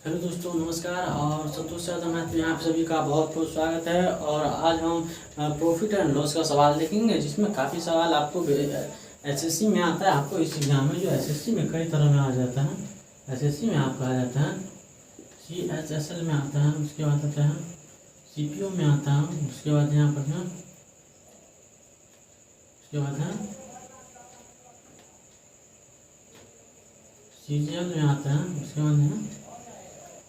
Hello दोस्तों, नमस्कार। और संतोष यादव मैथ में आप सभी का बहुत बहुत स्वागत है। और आज हम प्रॉफिट एंड लॉस का सवाल देखेंगे, जिसमें काफ़ी सवाल आपको एसएससी में आता है। आपको इस एग्जाम में जो एसएससी में कई तरह में आ जाता है। एसएससी में आपका आ जाता है, सीएचएसएल में आता है, उसके बाद आता है सीपीओ में आता है, उसके बाद यहाँ पर है, उसके बाद है सीजीएल में आता है, उसके बाद है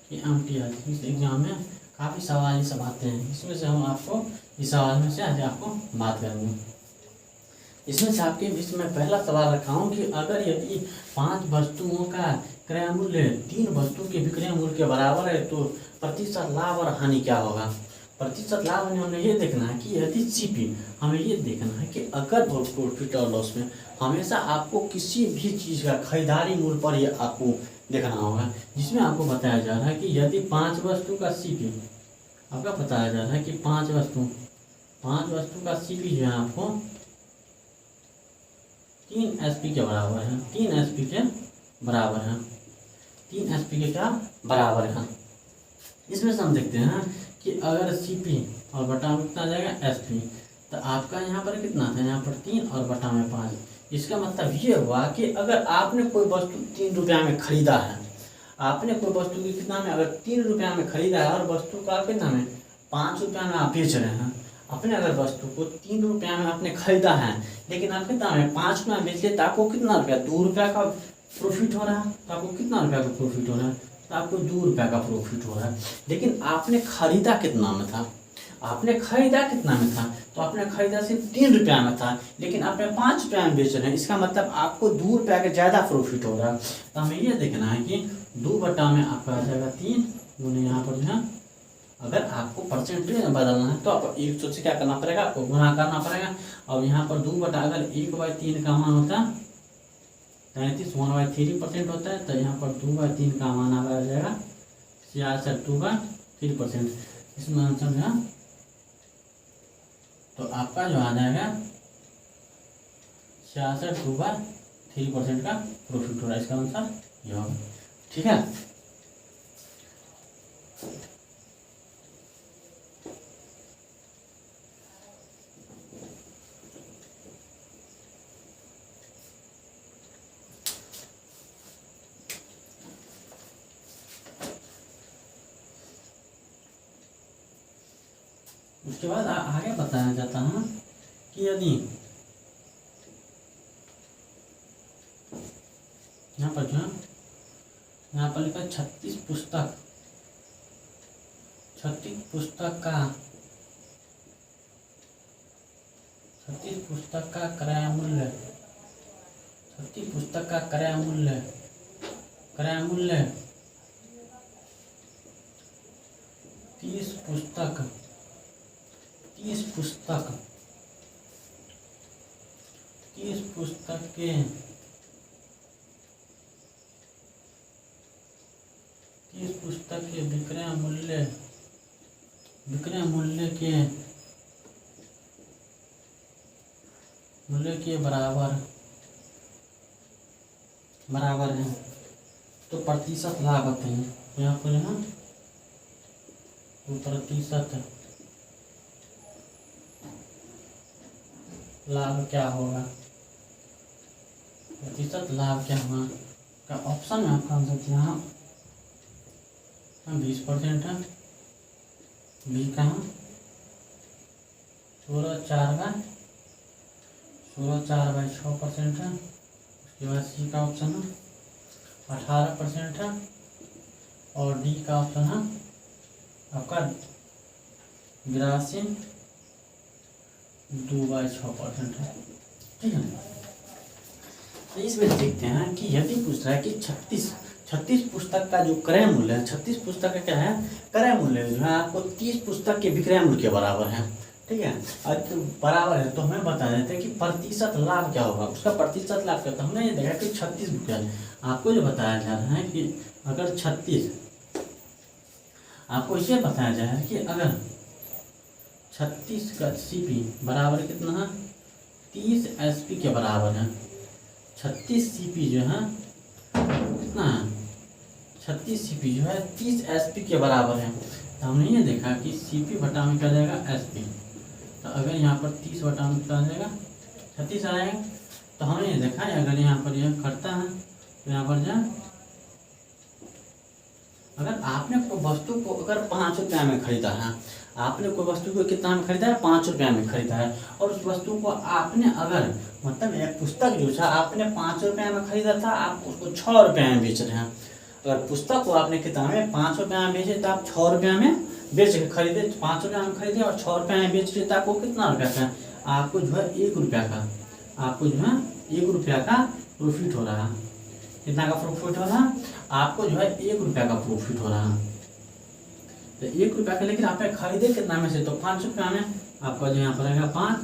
कि एमटीआर। इस एग्जाम में काफ़ी सवाल ये सब आते हैं। इसमें से हम आपको इस सवाल में से आज आपको बात करेंगे। इसमें से आपके बीच में पहला सवाल रखा हूँ कि अगर यदि 5 वस्तुओं का क्रय मूल्य 3 वस्तु के विक्रय मूल्य के बराबर है तो प्रतिशत लाभ और हानि क्या होगा। प्रतिशत लाभ हानि हमें ये देखना है कि यदि सीपी, हमें ये देखना है कि अगर प्रॉफिट और लॉस में हमेशा आपको किसी भी चीज़ का खरीदारी मूल्य पर ये आपको देखना होगा, जिसमें आपको बताया जा रहा है कि यदि 5 वस्तु का सीपी आपका बताया जा रहा है कि 5 वस्तु का सीपी जो है आपको 3 एसपी के बराबर है। 3 एसपी के बराबर है। 3 एसपी के क्या बराबर है। इसमें से हम देखते हैं कि अगर सीपी और बटा में कितना जाएगा एसपी, तो आपका यहाँ पर कितना था, यहाँ पर 3 और बटा में 5। इसका मतलब ये हुआ कि अगर आपने कोई वस्तु 3 रुपया में खरीदा है, आपने कोई वस्तु की कितना में अगर 3 रुपया में खरीदा है और वस्तु का कितना में 5 रुपया में आप बेच रहे हैं। अपने अगर वस्तु को 3 रुपया में आपने खरीदा है, लेकिन आप कितना में 5 रुपया में बेच ले, तो आपको कितना रुपया, 2 रुपया का प्रॉफिट हो रहा है। तो आपको कितना रुपया का प्रॉफिट हो रहा है, तो आपको 2 रुपया का प्रॉफिट हो रहा है। लेकिन आपने खरीदा कितना में था, आपने खरीदा कितना में था, तो आपने खरीदा सिर्फ 3 रुपया में था, लेकिन आपने 5 रुपया में बेच रहे हैं। इसका मतलब आपको 2 रुपया का ज़्यादा प्रॉफिट हो रहा है। तो हमें ये देखना है कि 2 बटा में आपका आ जाएगा 3 गुने यहाँ पर जो है, अगर आपको परसेंटेज में बदलना है तो आप 100 से क्या करना पड़ेगा, आपको गुणा करना पड़ेगा। और यहाँ पर 2 बटा अगर 1/3 का मान होता है 33 1/3% होता है, तो यहाँ पर 2/3 का मान आ जाएगा 66 2/3%। इसमें आंसर है, तो आपका जो आ जाएगा 66 2/3% का प्रॉफिट हो रहा है। इसका आंसर ये होगा। ठीक है। उसके बाद आगे बताया जाता है कि यदि यहाँ पर जो है, यहाँ पर लिखा 36 पुस्तक का 36 पुस्तक का क्रय मूल्य 36 पुस्तक का क्रय मूल्य 30 पुस्तक 30 पुस्तक के 30 पुस्तक के विक्रय मूल्य के बराबर है, तो प्रतिशत लाभ आते हैं। यहाँ पर है तो प्रतिशत लाभ क्या होगा, प्रतिशत लाभ क्या होगा का ऑप्शन में आपका आंसर यहाँ 20% है, बी का 16/6% है। उसके बाद सी का ऑप्शन है 18% है, और डी का ऑप्शन है आपका 82 2/6% है। ठीक है। तो इसमें देखते हैं कि यदि पूछ रहा है कि 36 पुस्तक का जो क्रय मूल्य है, 36 पुस्तक का क्या है क्रय मूल्य, जो है आपको 30 पुस्तक के विक्रय मूल्य के बराबर है। ठीक है। और तो बराबर है, तो हमें बता देते हैं कि प्रतिशत लाभ क्या होगा। उसका प्रतिशत लाभ क्या था, हमने ये देखा कि 36 रुपया आपको जो बताया जा रहा है कि अगर 36, आपको इसे बताया जा रहा है कि अगर 36 का सीपी बराबर कितना है 30 एसपी के बराबर है। 36 सीपी जो है कितना है 36 सीपी जो है 30 एसपी के बराबर है। तो हमने ये देखा कि सीपी बटा में क्या आ जाएगा एसपी। तो अगर यहाँ पर 30 बटा में क्या आ जाएगा 36 आ जाएगा। तो हमने ये देखा है अगर यहाँ पर यह करता है तो यहाँ पर जो अगर आपने कोई वस्तु को अगर 5 रुपया में खरीदा है, आपने कोई वस्तु को कितना में खरीदा है 5 रुपया में खरीदा है, और उस वस्तु को आपने अगर मतलब एक पुस्तक जो था आपने 5 रुपया में खरीदा था, आप उसको 6 रुपया में बेच रहे हैं। अगर पुस्तक को आपने कितना में 5 रुपया में बेचे तो आप 6 रुपया में बेच के खरीदे, 5 रुपया में खरीदे और 6 रुपया में बेच रहे तो आपको कितना रुपया का, आपको जो है 1 रुपया का, आपको जो है 1 रुपया का प्रॉफिट हो रहा है। कितना का प्रॉफिट हो रहा है आपको जो है 1 रुपया का प्रॉफिट हो रहा है। तो 1 रुपया का, लेकिन आपने खरीदे कितना में से तो 5 रुपया में, आपका जो यहाँ पर आएगा 5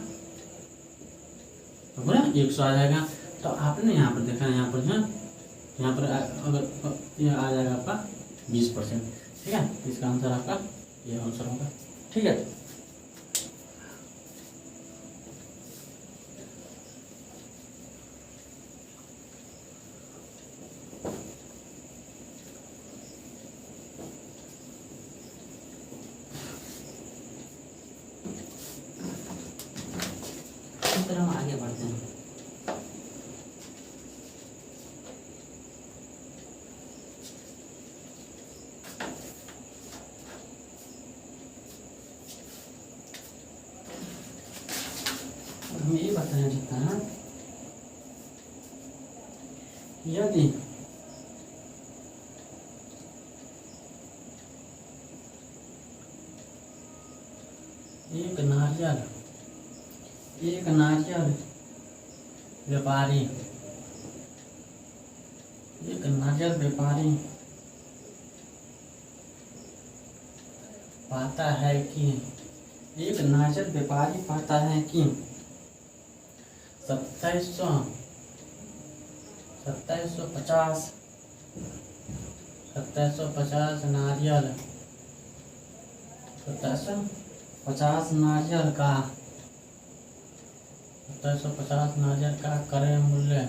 तो बोला 100 आ जाएगा। तो आपने यहाँ पर देखा यहाँ पर जो है यहाँ पर अगर ये आ जाएगा आपका 20%। ठीक है, इसका आंसर आपका ये आंसर होगा। ठीक है, फिर हम आगे बढ़ते हैं। हम ये बताना चाहते हैं यदि एक नारियल व्यापारी पाता है कि 2750 नारियल 2750 नारियल का क्रय मूल्य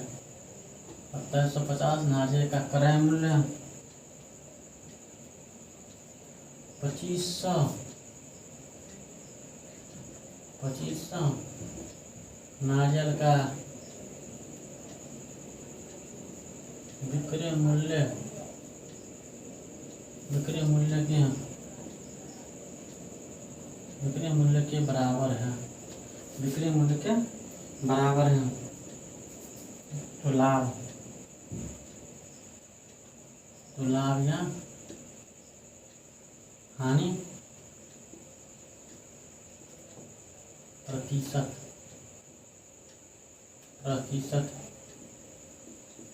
2750 नारियल का क्रय मूल्य 2500 नारियल का विक्रय मूल्य के बराबर है। तो लाभ या हानि प्रतिशत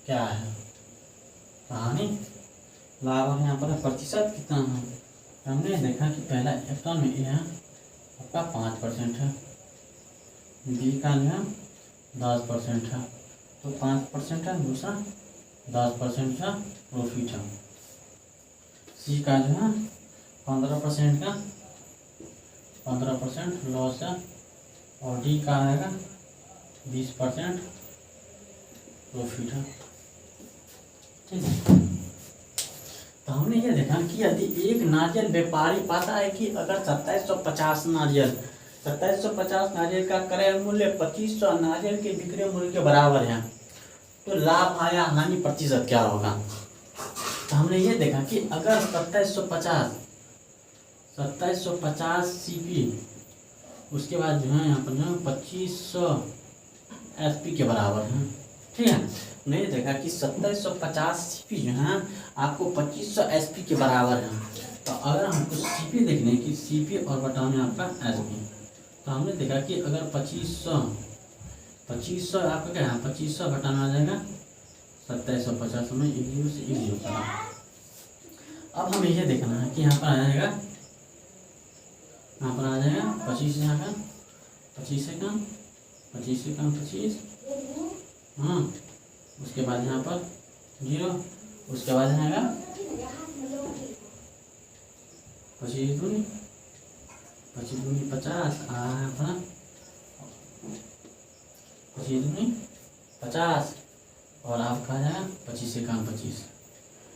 क्या है। हानि लाभ हम यहाँ पर प्रतिशत कितना है, हमने देखा कि पहला एक्शन में यह आपका 5% है, बी का जो है 10% है, तो 5% है, दूसरा 10% का प्रॉफिट है। सी का जो है 15% का 15% लॉस है, और डी का आएगा 20% प्रॉफिट है। ठीक है, तो हमने ये देखा कि यदि एक नारियल व्यापारी पाता है कि अगर 2750 नारियल का क्रय मूल्य 2500 नारियल के विक्रय मूल्य के बराबर है, तो लाभ या हानि प्रतिशत क्या होगा। तो हमने ये देखा कि अगर 2750 सीपी, उसके बाद जो है यहाँ पर जो 2500 एसपी के बराबर है। ठीक है, नहीं देखा कि 2750 सीपी जो है आपको 2500 एसपी के बराबर है। तो अगर हमको सीपी देखने की सीपी और बटा में आपका एसपी, तो हमने देखा कि अगर 2500 आपका क्या है 2500 बटा में आ जाएगा 2750 में 1 0 से 1 0 करा। अब हमें ये देखना है कि यहाँ पर आ जाएगा 25 यहाँ का 25 से कम 25 हाँ, उसके बाद यहाँ पर 0, उसके बाद आएगा 25 दूनी 50 अपना 25 दूनी 50 और आपका आ जाएगा 25 से कम 25।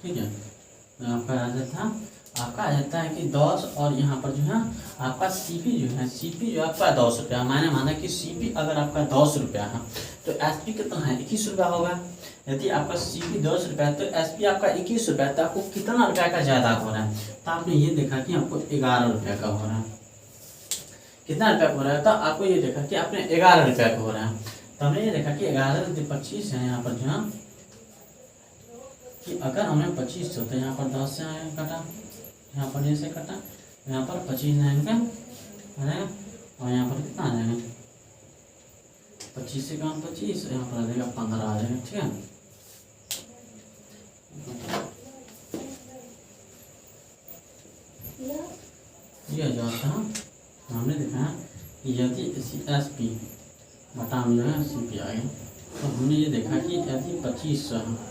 ठीक है, तो आपका आ जाता है कि 10 और यहाँ पर जो है आपका सीपी जो आपका 10 रुपया। मैंने माना कि सीपी अगर आपका 10 रुपया है तो एसपी कितना है 21 रुपया होगा। यदि आपका सीपी 10 रुपया है तो एसपी आपका 21 रुपया, तो आपको कितना रुपया का ज़्यादा हो रहा है? तो आपने ये देखा कि आपको 11 रुपया का हो रहा है। कितना रुपया हो रहा है? तो आपको ये देखा कि आपने 11 रुपया का हो रहा है। तो हमने ये देखा कि 11 × 25 है यहाँ पर जो है कि अगर हमें 25 तो यहाँ पर 10 से कटा, यहाँ पर से कटा, यहाँ पर 25 आएंगे और यहाँ पर कितना आ जाएगा 25 से कम 25, यहाँ पर आ जाएगा 15 आ जाएगा। ठीक है, ये जो आता है हमने देखा कि यदि एस पी बटा में जो है सी पी आ गया, तो हमने ये देखा कि यदि 2500 है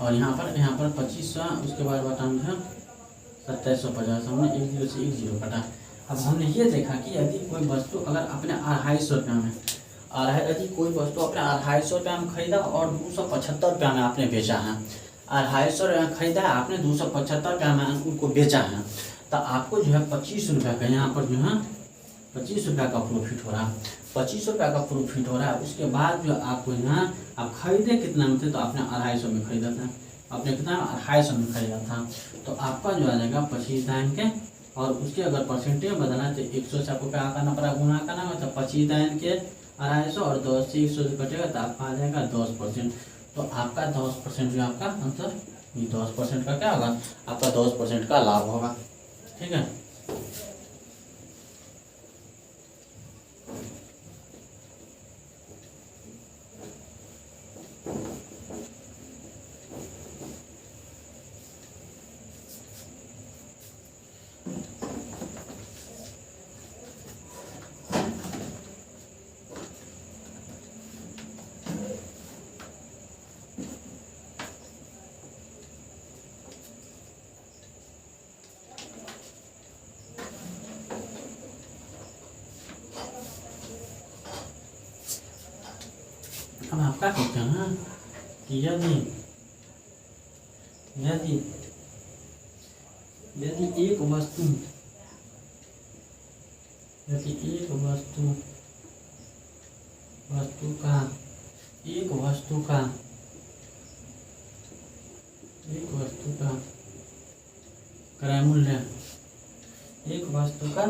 और यहाँ पर 2500 है, उसके बाद बटा में है 2750, हमने 1 0 से 1 0 कटा। अब हमने ये देखा कि यदि कोई वस्तु अगर अपने 250 रुपया में यदि कोई वस्तु अपने 250 रुपया में खरीदा और 275 रुपया में आपने बेचा है, 250 रुपया खरीदा है आपने 275 रुपया में उनको बेचा है, तो आपको जो है 25 रुपया का यहाँ पर जो है 25 रुपया का प्रॉफिट हो रहा है। 25 रुपया का प्रॉफिट हो रहा है। उसके बाद जो आपको यहाँ आप खरीदे कितना में थे? तो आपने 250 में खरीदा था, आपने कितना 250 में खरीदा था। तो आपका जो आ जाएगा 25 दाइन के, और उसके अगर परसेंटेज बदलना है तो 100 से आपको क्या करना पड़ा, गुना करना है। तो 25 दाइन के 250 और 10 से 100 से कटेगा तो आपका आ जाएगा 10%। तो आपका 10% जो आपका आंसर, 10% का क्या होगा? आपका 10% का लाभ होगा। ठीक है, अब आपका क्वेश्चन है कि यदि एक वस्तु का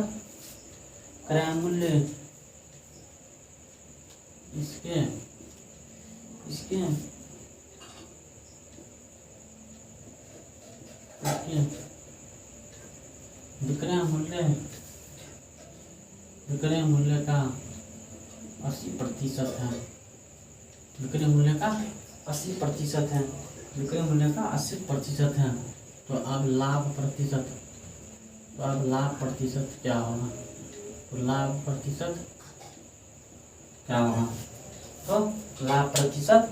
क्रय मूल्य इसके विक्रय मूल्य का 80% है। विक्रय मूल्य का 80% है। विक्रय मूल्य का 80% है। तो अब लाभ प्रतिशत क्या होगा? तो लाभ प्रतिशत क्या होगा? तो लाभ प्रतिशत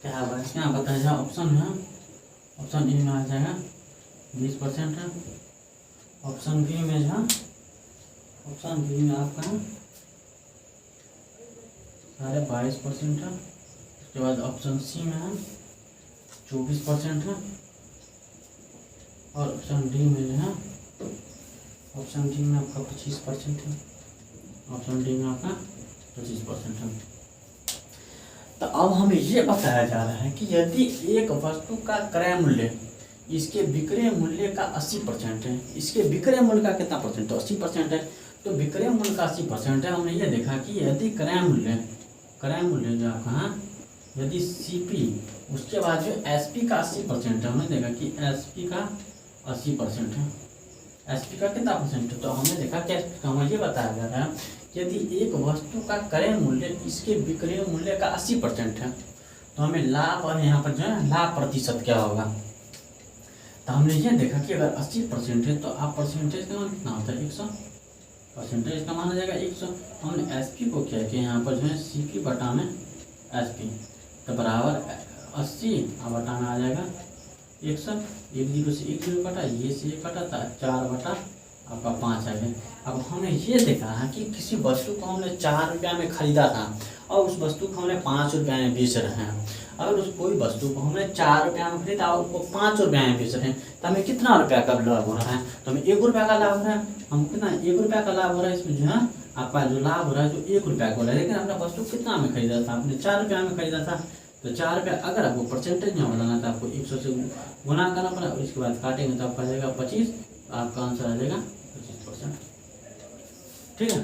क्या होगा? यहाँ बताया जाए ऑप्शन है, ऑप्शन ए में आ जाएगा 20% है। ऑप्शन बी में जो ऑप्शन बी में आपका 22.5% है। उसके बाद ऑप्शन सी में है 24% है। और ऑप्शन डी में जो है ऑप्शन डी में आपका 25% है। ऑप्शन डी में आपका 25% है। तो अब हमें ये बताया जा रहा है कि यदि एक वस्तु का क्रय मूल्य इसके विक्रय मूल्य का 80% है, इसके विक्रय मूल्य का कितना परसेंट? तो 80% है। तो विक्रय मूल्य का 80% है। हमने ये देखा कि यदि क्रय मूल्य जो आपका यदि सीपी, उसके बाद जो एसपी का 80% है, हमने देखा कि एसपी का 80% है। एसपी का कितना परसेंट है? तो हमने देखा कि हमें ये बताया जा रहा है कि यदि एक वस्तु का क्रय मूल्य इसके विक्रय मूल्य का 80% है, तो हमें लाभ और यहाँ पर जो है लाभ प्रतिशत क्या होगा? तो हमने ये देखा कि अगर 80% है तो आप परसेंटेज का मान कितना होता है? 100। परसेंटेज का माना जाएगा 100। हमने एसपी को क्या किया, यहाँ पर जो है सीपी बटा में एसपी तो बराबर 80 और बटा में आ जाएगा 100। 1 0 से 1 0 कटा, ये से 1 कटा, 4 बटा आपका 5 आ गया। अब हमने ये देखा है कि किसी वस्तु को हमने 4 रुपया में खरीदा था और उस वस्तु को हमने 5 रुपया में बेच रहे हैं। अगर उस कोई वस्तु को हमने 4 रुपया में खरीदा और उसको 5 रुपया में बेच रहे हैं तो हमें कितना रुपया का लाभ हो रहा है? तो हमें 1 रुपया का लाभ हो रहा है। हम कितना 1 रुपया का लाभ हो रहा है इसमें जो है आपका जो लाभ हो रहा है जो 1 रुपया का हो रहा है। लेकिन आपने वस्तु कितना में खरीदा था? आपने 4 रुपया में खरीदा था। तो 4 रुपया अगर आपको परसेंटेज में बनाना था आपको 100 से गुना करना पड़ा। उसके बाद काटेंगे तो आपका आ जाएगा 25। आपका आंसर आ जाएगा 25%। ठीक है।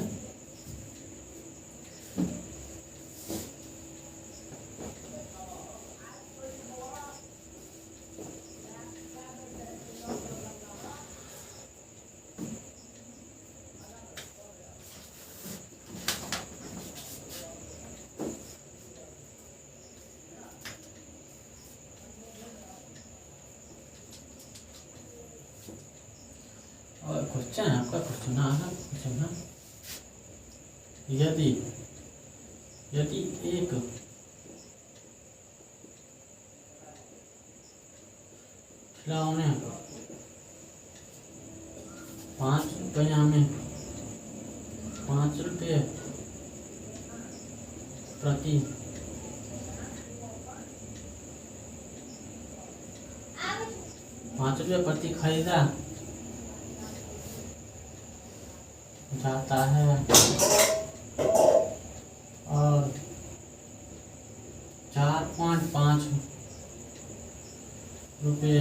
और क्वेश्चन आपका क्वेश्चन आना क्वेश्चन है, यदि एक खिलौने 5 रुपया में 5 रुपये प्रति 5 रुपये प्रति खरीदा जाता है और 4.5 रुपये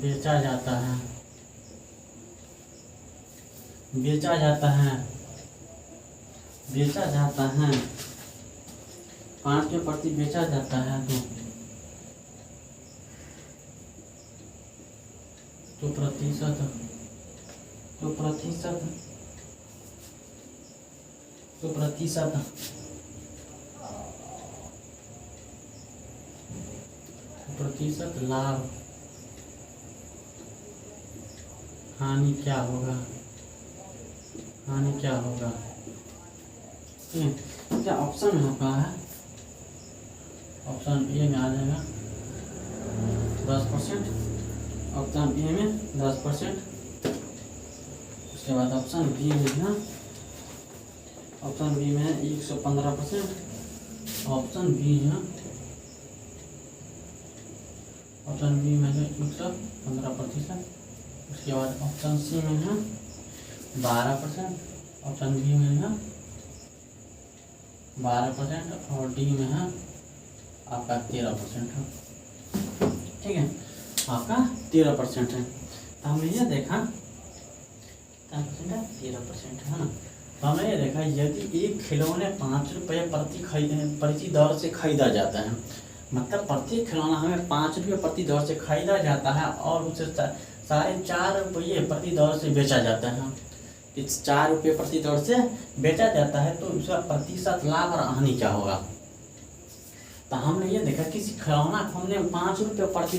बेचा जाता है 5 के प्रति बेचा जाता है तो प्रतिशत लाभ हानि क्या होगा? क्या ऑप्शन में आपका है? ऑप्शन ए में आ जाएगा 10%। ऑप्शन ए में 10%। उसके बाद ऑप्शन बी में है, ऑप्शन बी में 115%। ऑप्शन बी है, ऑप्शन बी में है 115%। उसके बाद ऑप्शन सी में है 12%। ऑप्शन बी में है 12% और डी में है आपका 13% है। ठीक है, आपका 13% है। तो हमने ये देखा 13% है ना। तो हमने ये देखा यदि एक खिलौने 5 रुपये प्रति दर से खरीदा जाता है, मतलब प्रति खिलौना हमें 5 रुपये प्रति दर से खरीदा जाता है और उसे 4.5 रुपये प्रति दर से बेचा जाता है। इस 4 रुपये प्रति दर से बेचा जाता है तो उसका प्रतिशत लाभ और हानि क्या होगा? तो हमने ये देखा किसी खिलौना को हमने 5 रुपये प्रति